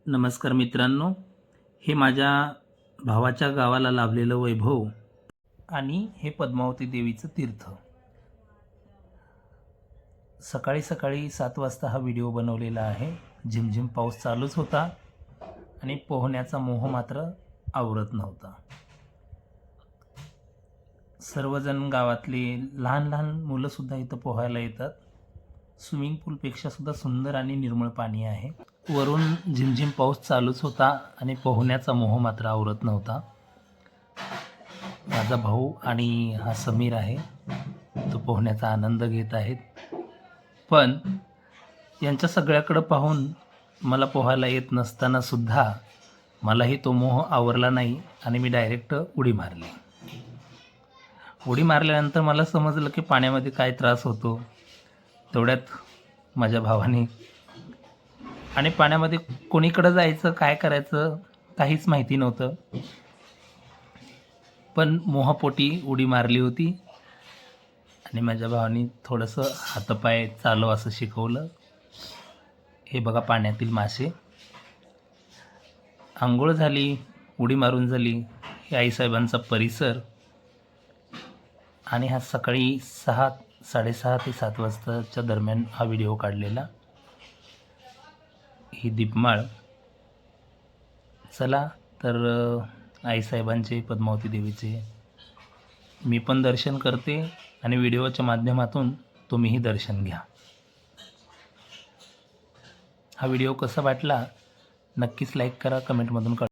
नमस्कार मित्रांनो, हे माझ्या भावाच्या गावाला लाभलेलं वैभव आणि हे पद्मावती देवीचं तीर्थ. सकाळी सकाळी 7 वाजता हा व्हिडिओ बनवलेला आहे. झिमझिम पाऊस चालूच होता आणि पोहण्याचा मोह मात्र आवरत नव्हता. सर्वजण गावातले लहान लहान मुलंसुद्धा इथं पोहायला येतात. स्विमिंग पूलपेक्षा सुद्धा सुंदर आणि निर्मळ पाणी आहे. वरून झिमझिम पाऊस चालूच होता आणि पोहण्याचा मोह मात्र आवरत नव्हता. माझा भाऊ आणि हा समीर आहे, तो पोहण्याचा आनंद घेत आहेत. पण यांच्या सगळ्याकडं पाहून मला पोहायला येत नसताना सुद्धा मलाही तो मोह आवरला नाही आणि मी डायरेक्ट उडी मारली. उडी मारल्यानंतर मला समजलं की पाण्यामध्ये काय त्रास होतो. तेवढ्यात माझ्या भावाने आणि पाण्यामध्ये कोणीकडं जायचं, काय करायचं काहीच माहिती नव्हतं. पण मोहापोटी उडी मारली होती आणि माझ्या भावाने थोडंसं हातपाय चालव असं शिकवलं. हे बघा पाण्यातील मासे. आंघोळ झाली, उडी मारून झाली. हे आईसाहेबांचा परिसर आणि हा सकाळी 6:30 ते 7 वाजताच्या दरम्यान हा व्हिडिओ काढलेला. ही दीपमाळ. चला तर आईसाहेबांचे, पद्मावती देवीचे मी पण दर्शन करते आणि व्हिडिओच्या माध्यमातून तुम्हीही दर्शन घ्या. हा व्हिडिओ कसा वाटला नक्कीच लाईक करा, कमेंटमधून कळवा.